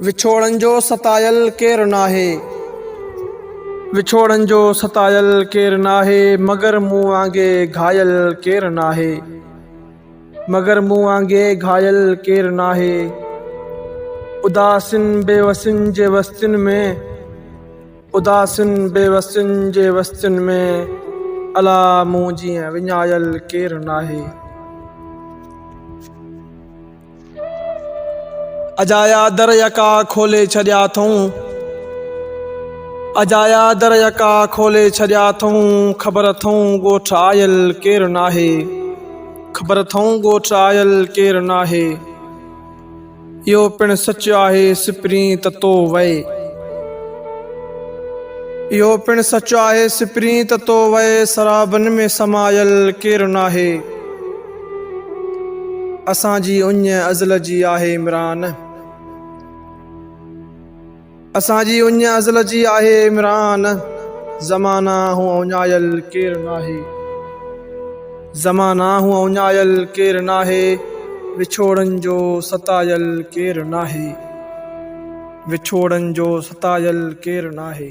विछोड़न जो सतायल केरु नाहे, विछोड़न जो सतायल केरु नाहे, मगर मूं वांगे घायल केरु नाहे, मगर मूं वांगे घायल केरु नाहे। उदासिन बेवसिन जे वस्तिन में, उदासिन बेवसिन जे वस्तिन में, अला मूं जीअं विञायल केरु नाहे। अजाया दर यका खोले छॾिया अथऊं, अजाया दर यका खोले छॾिया अथऊं, ख़बर अथऊं ॻोठ आयल केरु नाहे, ख़बर अथऊं ॻोठ आयल केरु नाहे। इहो पिणु सच आहे सिपरी त तो वए, इहो पिणु सच आहे सिपरी त तो वए, सराबनि में समायल केरु नाहे। असांजी उञ अज़ल जी आहे इमरान, असांजी उञ अज़ल जी आहे इमरान, ज़माना हूं औञायल केरु नाहे, ज़माना हूं औञायल केरु नाहे। विछोड़न जो सतायल केरु नाहे, विछोड़न जो सतायल केरु नाहे।